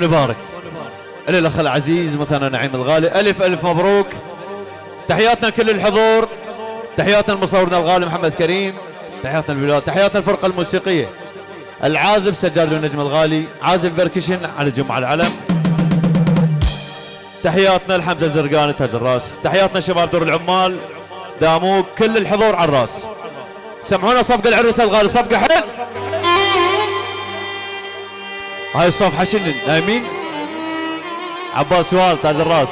ونبارك للأخ العزيز مثلا نعيم الغالي. ألف ألف مبروك. تحياتنا لكل الحضور، تحياتنا لمصورنا الغالي محمد كريم، تحياتنا للبلاد، تحياتنا الفرقة الموسيقية، العازف سجاد النجم الغالي، عازف بركشن على جمعة العلم، تحياتنا لحمزة الزرقاني تاج الراس، تحياتنا شباب دور العمال داموك، كل الحضور على الراس. سمعونا صفقة العريس الغالي، صفقة حلو. هاي الصفحة شنو نايمين؟ عباس وال تاج الراس،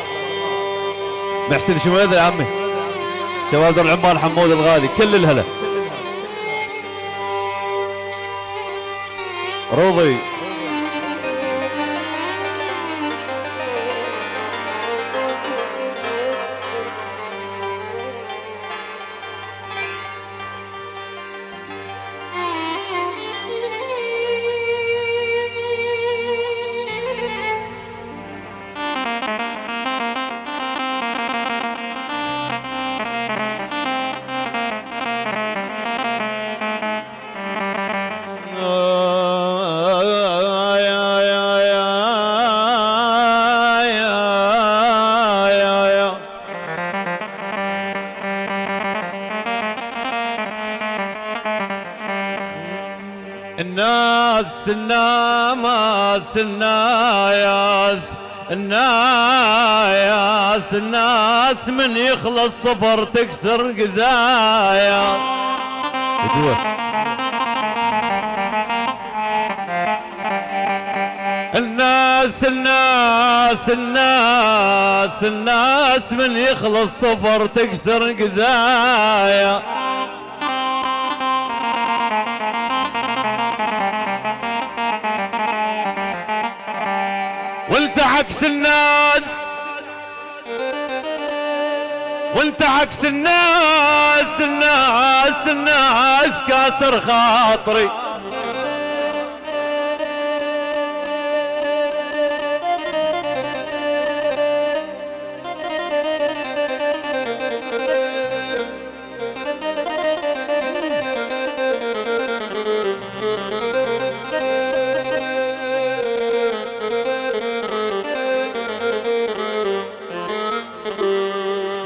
محسن شميذ يا عمي، شباب دور العمال حمود الغالي، كل الهلا. روضي الناس الناس من يخلص صفر تكسر قزايا. الناس من يخلص صفر تكسر قزايا. وانت عكس الناس، وانت عكس الناس كاسر خاطري.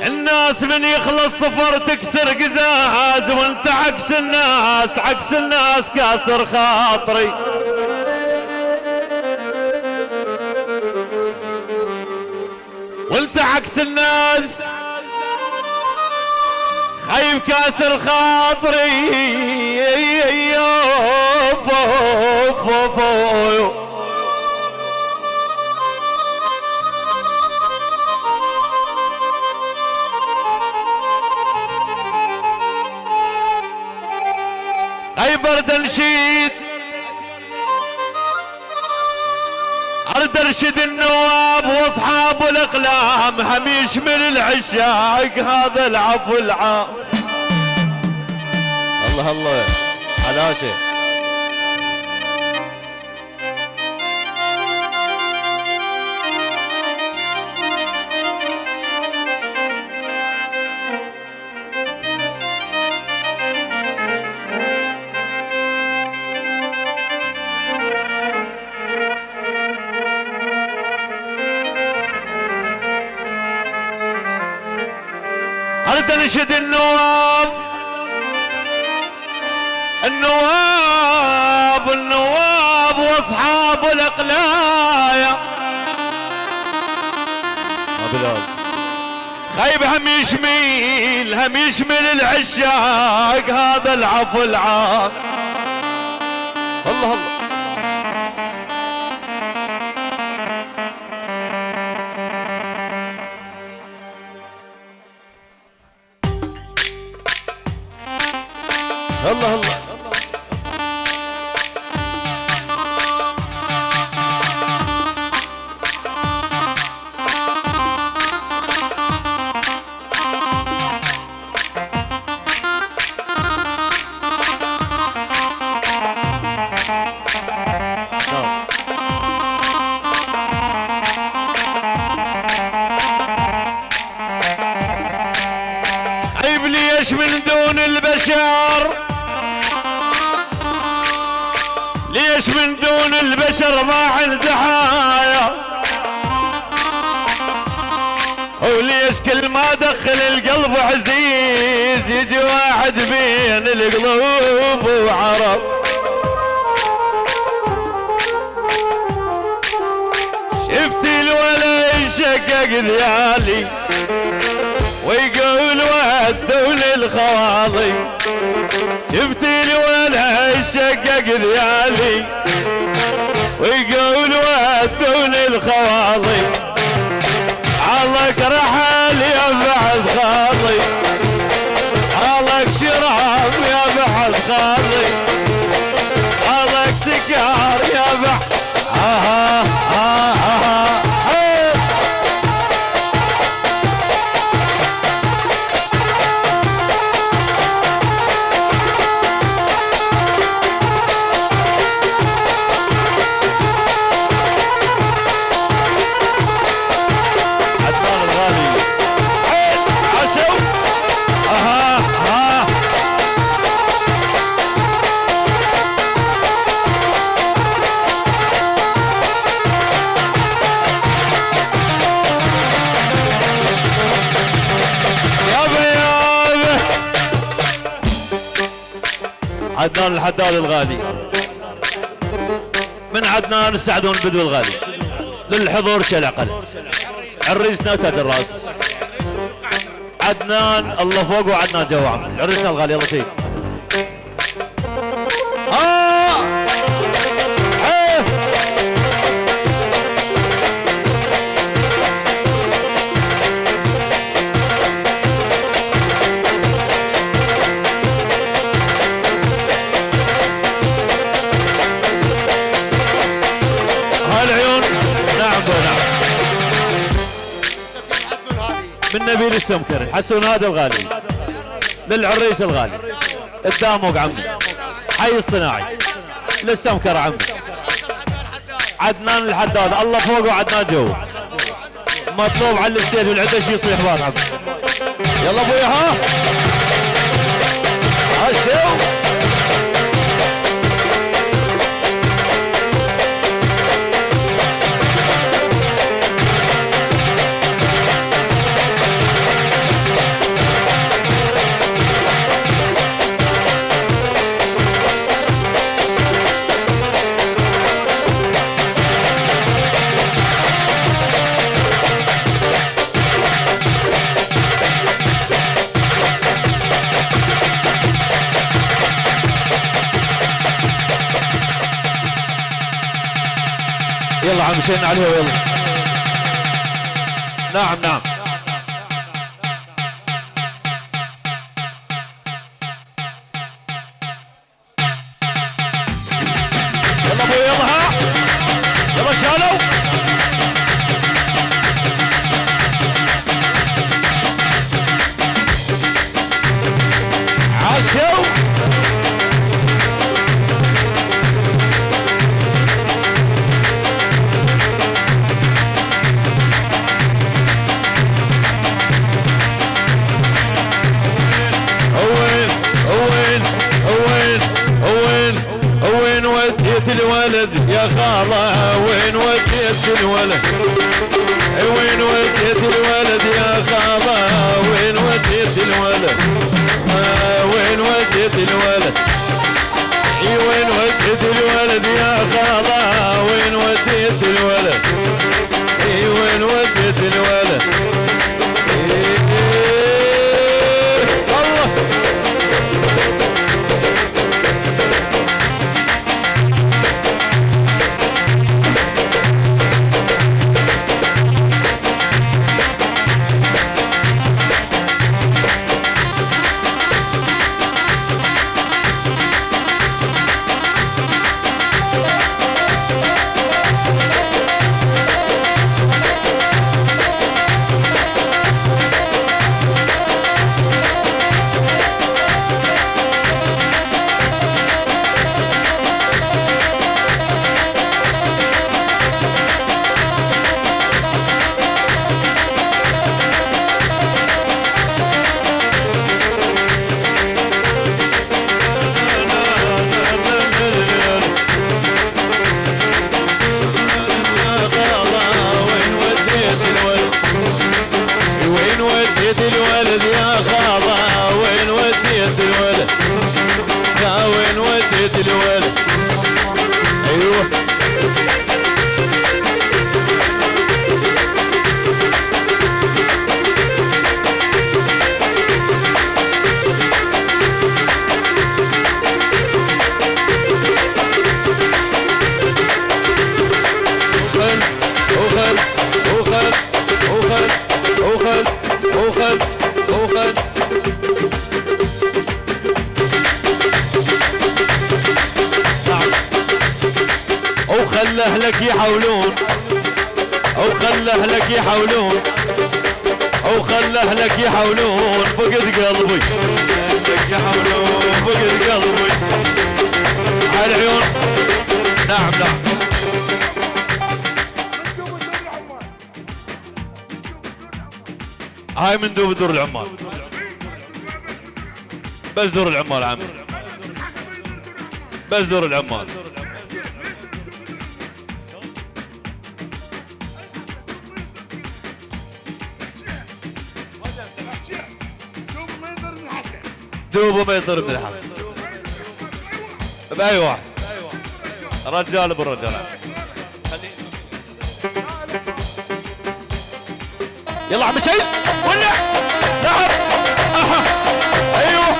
الناس من يخلص صفر تكسر قزاز، وانت عكس الناس كاسر خاطري. وانت عكس الناس خايب كاسر خاطري. برد نشيد ارد ارشد النواب واصحاب الاقلام، هم يشمل العشاق هذا العفو العام. الله الله حلاشه. ارد انشد النواب واصحاب الاقلايا. خايب هم يشمل العشاق هذا العفو العام. الله الله الله الله. عيب ليش من دون البشر، ليش من دون البشر ما عنده حياة. وليش كل ما دخل القلب عزيز يجي واحد بين القلوب وعرب. شفت الولا يشقق ذيالي ويقول ودوا للخواضي. شفت الولا يشقق ذيالي ويقول ودوا للخواضي. علك رحل يا بعد خاضي، علك شراب يا بعد خاضي، علك سكر يا بعد عدنان الحداد الغالي. من عدنان السعدون البدو الغالي للحضور كالعقل. عريسنا تاج الراس عدنان الله فوق وعدنان جوا. عريسنا الغالي يلا شيء. من نبيل السمكري حسون هذا الغالي للعريس الغالي الداموق عمي حي الصناعي للسمكر عمي عدنان الحداد الله فوق وعدنان جو. مطلوب على الستيج والعدش يصيح بار عمي. يلا ابويا ها شو يلا عم مشينا عليه يلا. نعم نعم يلا ابوي يلا ها يلا شالوا عاشوا. الولد يا خالة وين وديت الولد؟ وين وديت الولد يا خالة وين وديت الولد؟ وين وديت الولد؟ وين وديت الولد يا خالة وين وديت الولد؟ وين وديت الولد؟ الله اهلك يحاولون او خل اهلك يحاولون او خل اهلك يحاولون فقد قلبي اهلك يحاولون فقد قلبي على العيون. نعم نعم هاي من دوب دور العمال بس دور العمال عمي بس دور العمال. دوبه ما يطير من الحلق بأي واحد رجال بالرجال. يلا عم شيء ولع نعم ايوه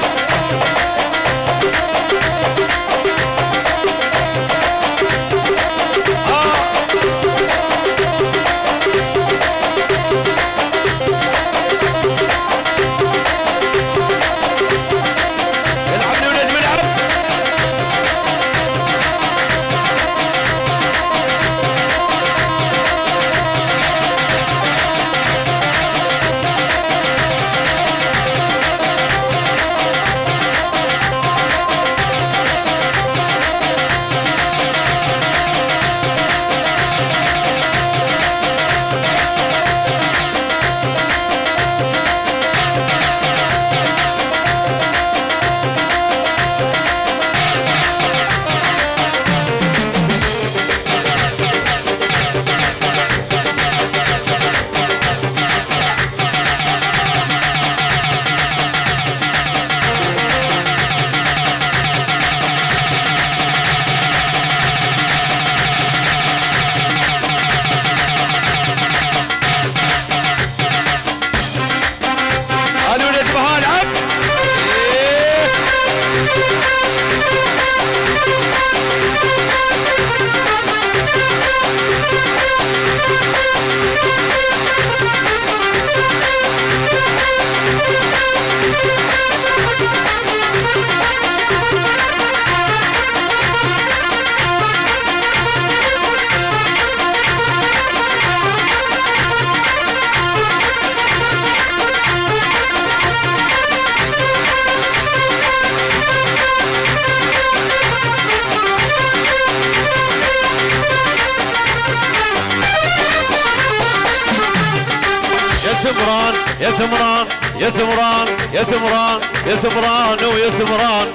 يا سمران يا سمران يا سمران يا سمران ويا سمران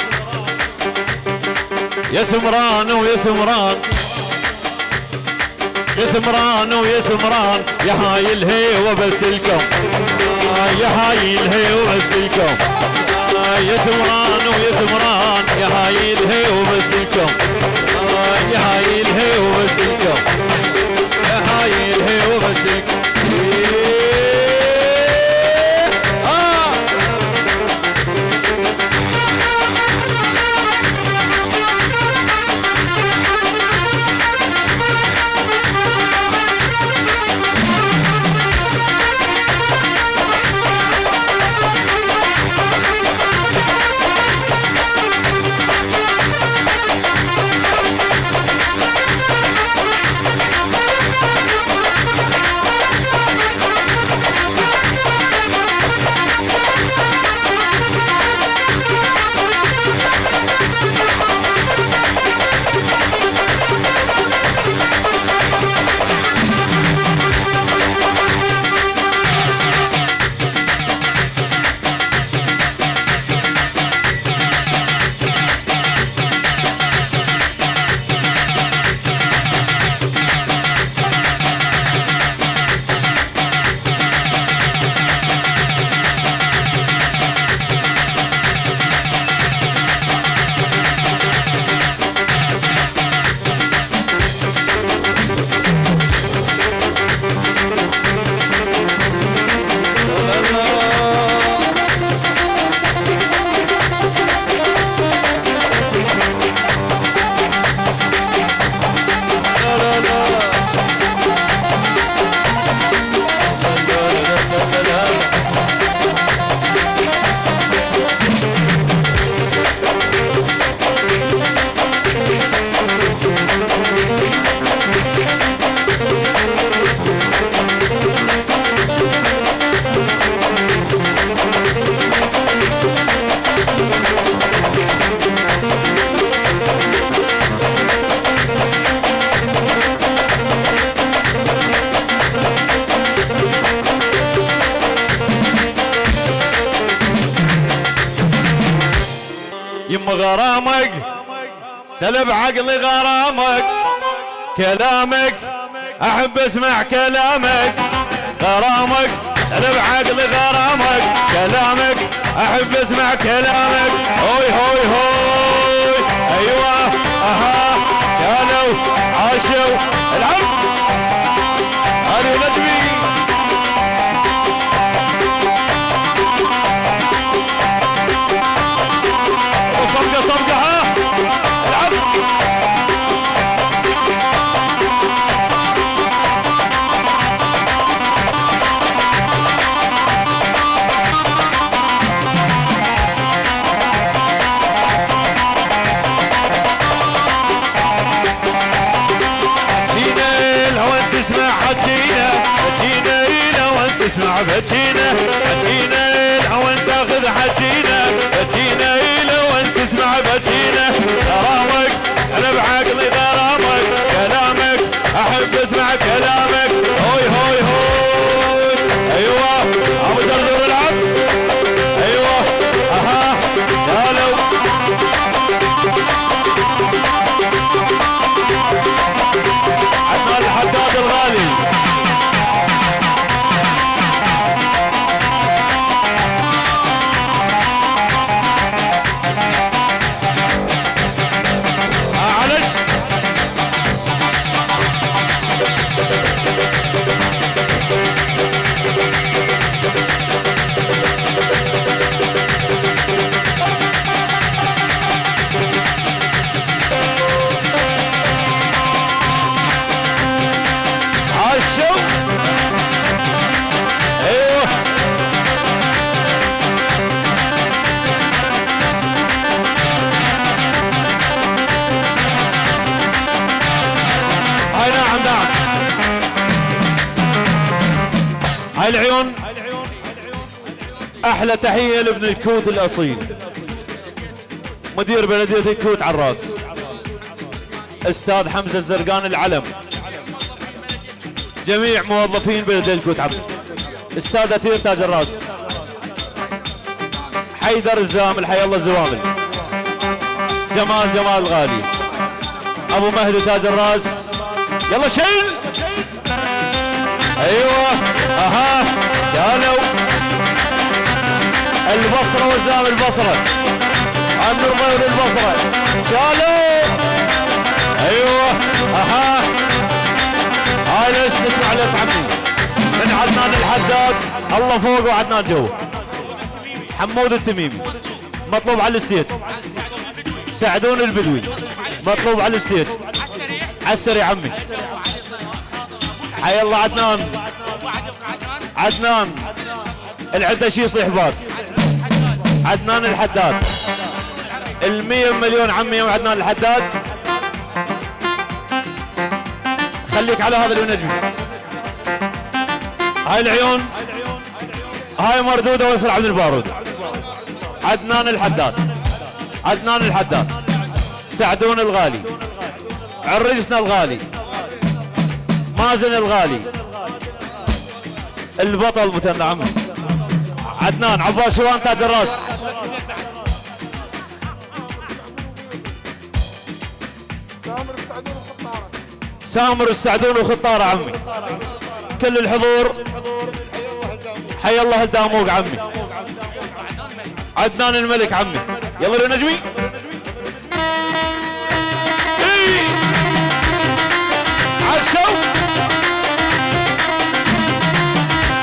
يا سمران ويا سمران يا سمران ويا سمران يا هاي الهيوة بس لكم يا هاي الهيوة بس لكم يا سمران ويا سمران يا هاي الهيوة بس لكم يا هاي الهيوة بس لكم يا هاي الهيوة بس لكم. غرامك سلب عقلي غرامك كلامك احب اسمع كلامك غرامك سلب عقلي غرامك كلامك احب اسمع كلامك هوي هوي هوي ايوه اها شالوا عاشوا العب هذه نجمي صفقة صفقة ها العب اسمع بجينا بجينا لو انت تاخذ حجينا بجينا لو انت تسمع بجينا غرامك سلب عقلي غرامك كلامك احب اسمع كلامك هوي هوي هوي ايوه ابو دردور العب ايوه اها قالوا عدنان الحداد الغالي هاي العيون احلى تحية لابن الكوت الاصيل مدير بلدية الكوت على الراس استاذ حمزة الزرقان العلم جميع موظفين بلدية الكوت عبد استاذ اثير تاج الراس حيدر الزامل حي الله الزوامل جمال الغالي ابو مهدي تاج الراس يلا شيل ايوه اها شالوا البصره وزام البصره عبد الغير البصره شالوا ايوه اها هاي ليش نسمع ليش عمي من عدنان الحداد الله فوق وعدنان جو حمود التميمي مطلوب على الستيج سعدون البدوي مطلوب على الستيج عسري عمي حي الله عدنان العده شي صيحبات عدنان الحداد ال100 مليون عمي يا عدنان الحداد خليك على هذا النجم هاي العيون هاي مردوده ويصل عبد البارود عدنان الحداد سعدون الغالي عرجنا الغالي مازن الغالي البطل مثنى عمي عدنان عباس شوان تاج الراس سامر السعدون وخطاره عمي كل الحضور حي الله الداموق عمي عدنان الملك عمي يلا يا نجمي عالشو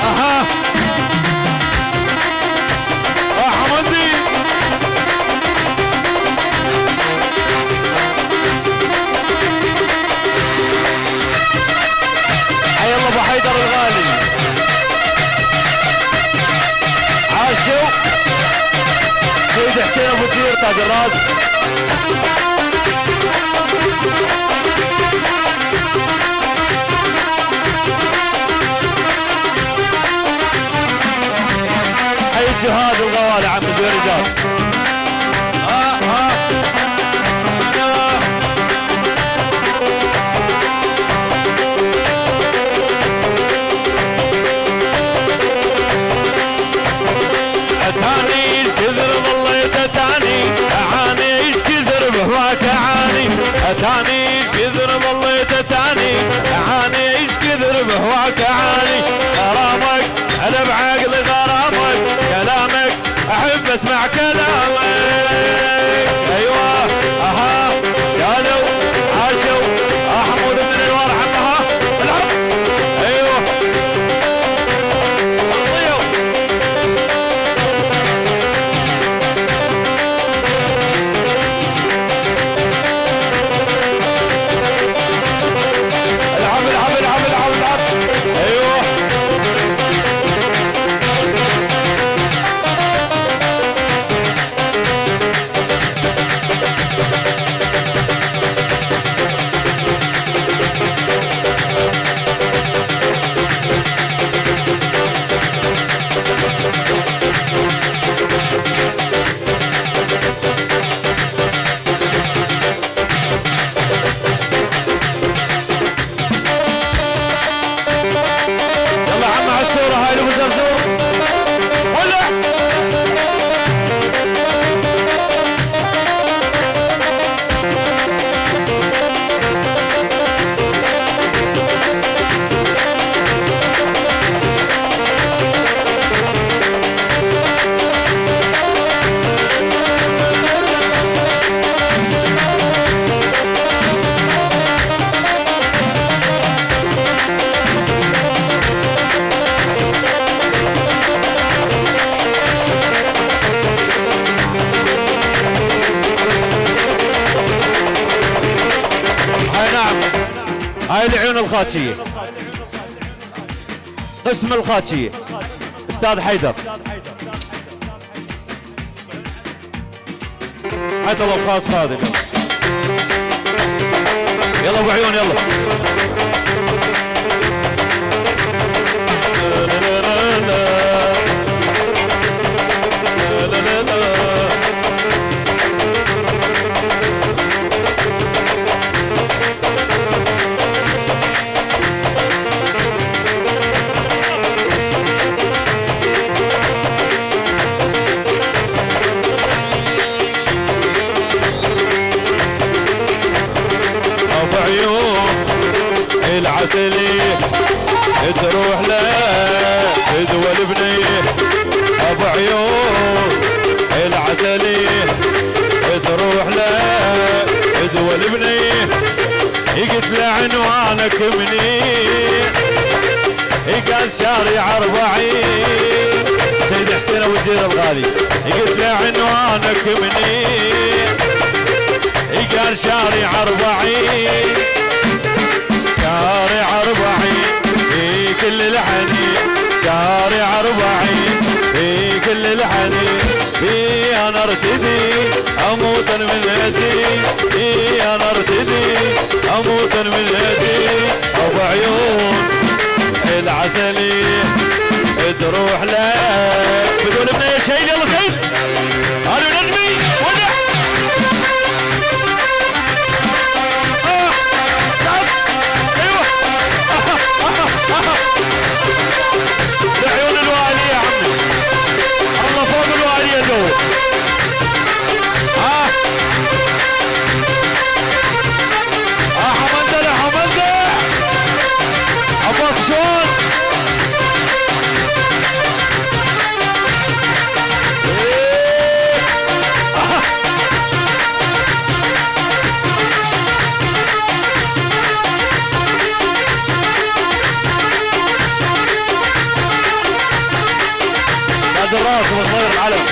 اها حمدي حي الله ابو حيدر الغالي عاشو سيد حسين ابو جير تاج الراس الجهاد الغوالي عم الرجال اتاني الكذر ظليت اتاني اعاني الخاتشية، قسم الخاتشية استاذ حيدر، حتى الله الخاص خادم. يلا ابو عيون يلا. العسلية تروح له دول بنيه، ابو عيون العسلية تروح له دول بنيه، يقلت له عنوانك منين، قال شارع 40 سيد حسين ابو الجيل الغالي، يقلت له عنوانك منين، قال شارع 40 شارع 40 في كل الحنين، شارع 40 في كل الحنين، في انا ارتدي اموت من يدي، في انا ارتدي اموت من يدي، ابو عيون العسلية تروح لك بدون من اي شيء. يلا سيد هذا نجمي ودع بعيون الوالي يا عمي، الله فوق الوالي يا جو. حمدة حمدة عباس شلون؟ تاج الراس والطير العلم.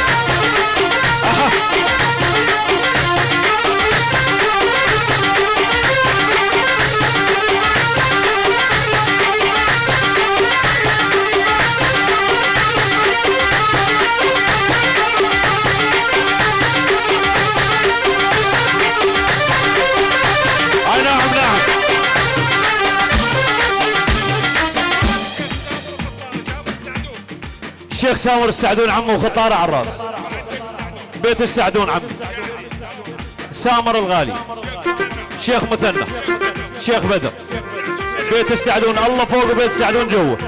الشيخ سامر السعدون عمه وخطاره على الراس، بيت السعدون عمي سامر الغالي، شيخ مثنى، شيخ بدر، بيت السعدون الله فوق بيت السعدون جوه.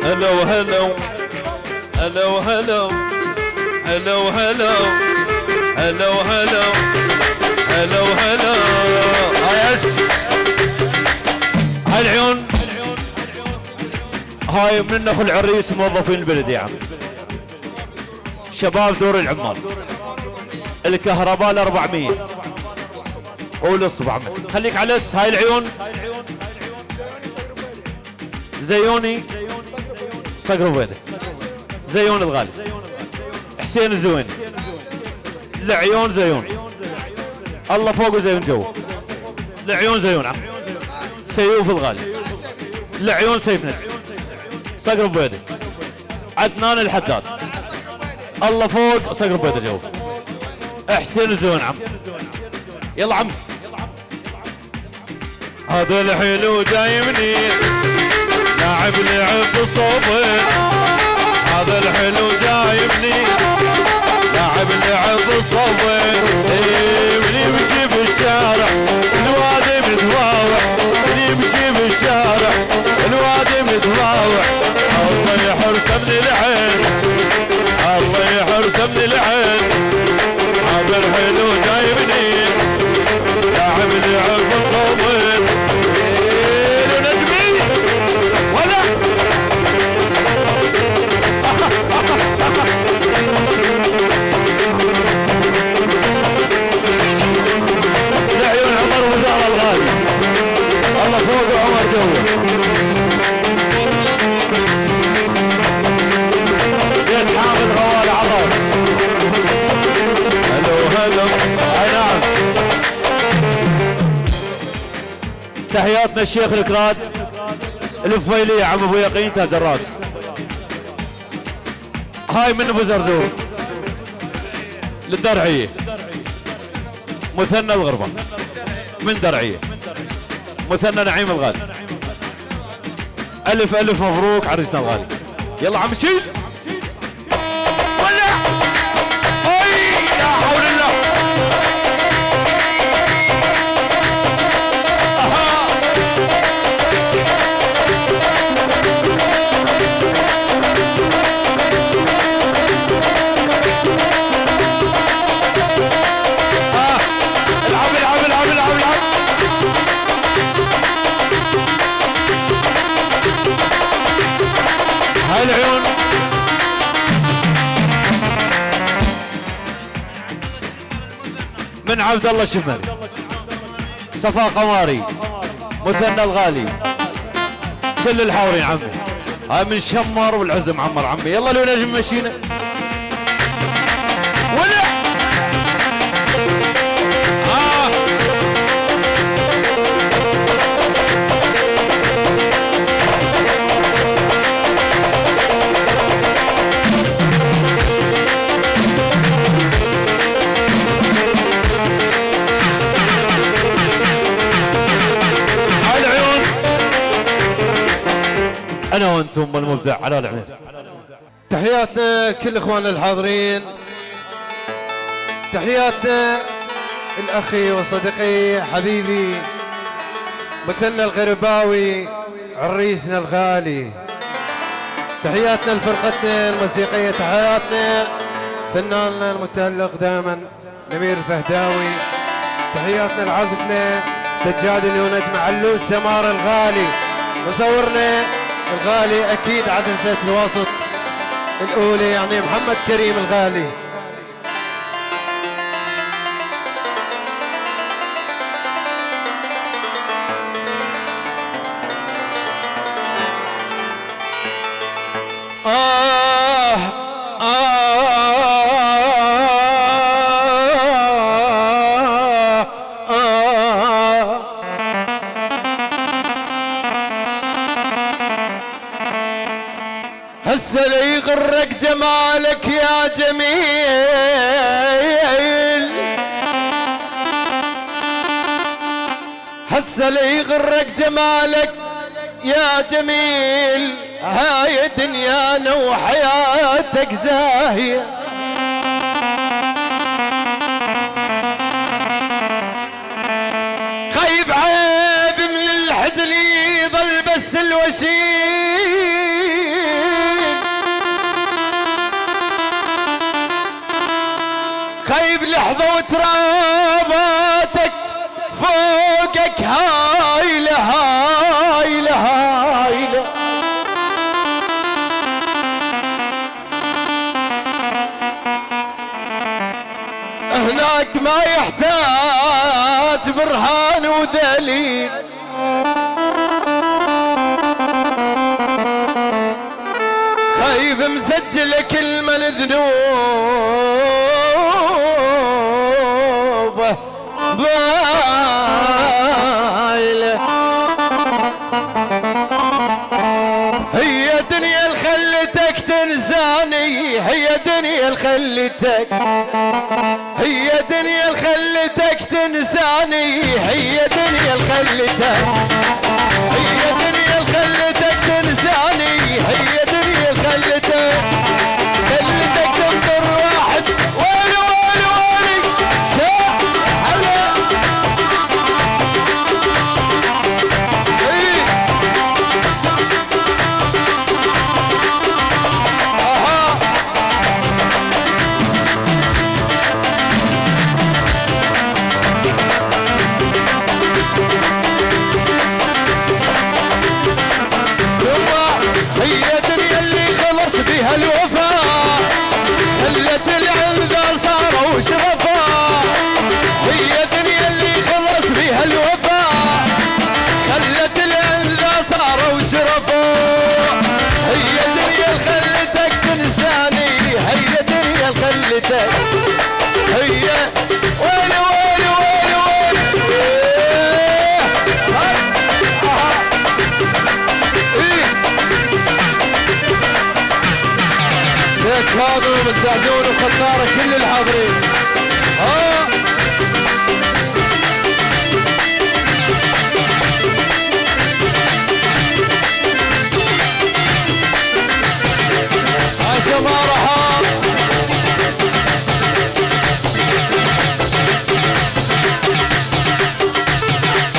هلو هلو هلو هلو هلو هلو هلو هلو هلو هلو يس. هاي العيون هاي من نخل عريس موظفين البلد يا عم، شباب دور العمال، الكهرباء 400 والاصبع خليك على اس. هاي العيون زيوني صقر بيدك، زيون الغالي، حسين الزويني، العيون زيون الله فوق زيون جو، العيون زيون عم، سيوف الغالي، العيون سيف نجم، صقر بيدك، عدنان الحداد الله فوق صقر بيدك جو، حسين الزوين عم. يلا عم هذا الحلو جاي منين، لاعب لعب بالصوبين، هذا الحلو جاي منين، لاعب لعب بالصوبين، من يمشي بالشارع الوادي متواوع، من يمشي بالشارع الوادي متواوع، الله يحرسه من العين، الله يحرسه من العين، هذا الحلو جاي منين، لاعب لعب بالصوبين، نجمي ولا تحياتنا الشيخ الكراد الفويلية عم ابو يقين تاج الراس. هاي من ابو زرزور للدرعية مثنى الغربة من درعية مثنى نعيم الغالي. الف الف مبروك عريسنا الغالي. يلا عم شيل ولا اي لا حول الله. هاي العيون من عبد الله شمل صفا قماري مثنى الغالي كل الحاورين عمي. هاي من شمر والعزم عمر عمي. يلا لو نجم مشينا ولا انا وانتم والمبدع على العمير. تحياتنا كل اخواننا الحاضرين. تحياتنا الاخي وصديقي حبيبي مثلنا الغرباوي عريسنا الغالي. تحياتنا لفرقتنا الموسيقيه. تحياتنا فناننا المتألق دائما نمير الفهداوي. تحياتنا لعازفنا سجاد ونجم علوش سمار الغالي. مصورنا الغالي اكيد عدسة الوسط الاولى يعني محمد كريم الغالي. هسه لي يغرك جمالك يا جميل. هسه لي يغرك جمالك يا جميل. هاي دنيانا وحياتك زاهية. خيب عيب من الحزن يظل بس الوشيل. خيب لحظة وتراباتك فوقك هايلة هايلة هايلة. هناك ما يحتاج برهان ودليل. خيب مسجل كل من ذنوبه بايله. هي دنيا اللي خلتك تنساني. هي دنيا اللي خلتك. هي دنيا اللي خلتك تنساني. هي دنيا اللي خلتك. هي دنيا اللي خلتك تنساني. هي دنيا اللي خلتك تنطر واحد. ويلي ويلي ويلي شاح حلا. هي دنيا اللي خلص بها الوفاء. خلت العذر صاروا شرفاء. هي دنيا اللي خلص بها الوفاء. خلت العذر صاروا شرفاء. هي دنيا اللي خلتك تنساني. هي دنيا اللي خلتك. هي ويلي ويلي ويلي ويلي. نبارك كل الحاضرين. سمارها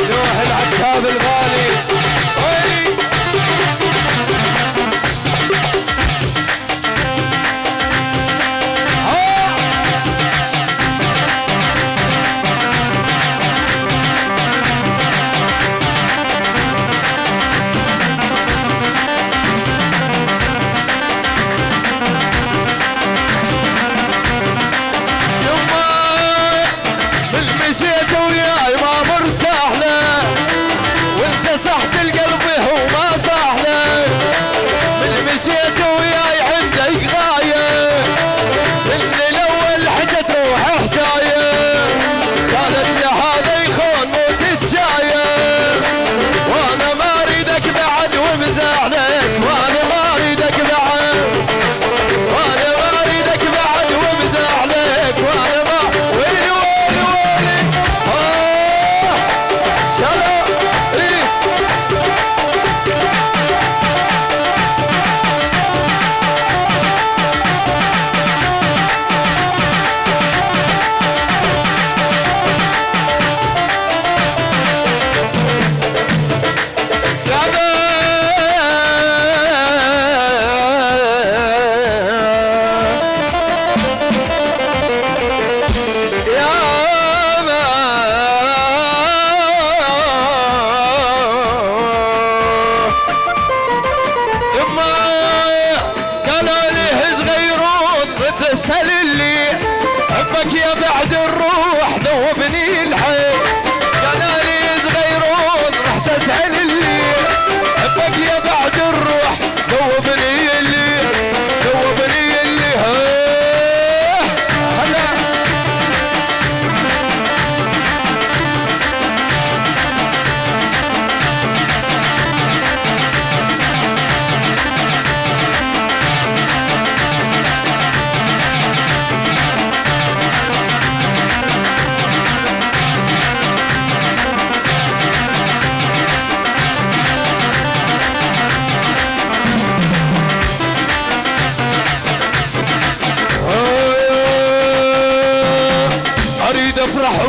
نوح العتاب الغالي.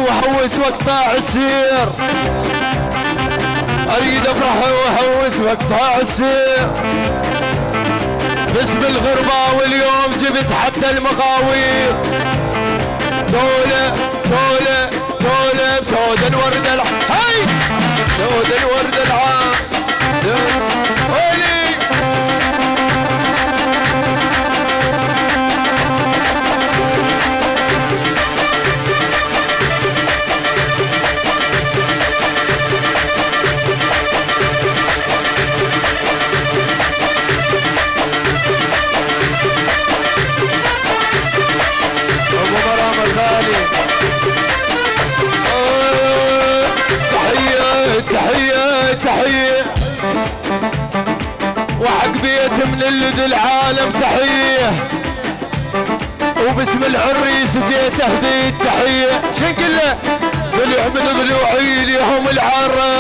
وحوس واقطع السير، اريد افرح وحوس واقطع السير باسم الغربة، واليوم جبت حتى المغاوير. تولة تولة تولة بسود الورد هاي سود الورد العام هولي تحية وحق بيت من اللي العالم تحية، وباسم العريس جيت اهدي التحية. شنقله بالعمد ضلوعي لهم العرس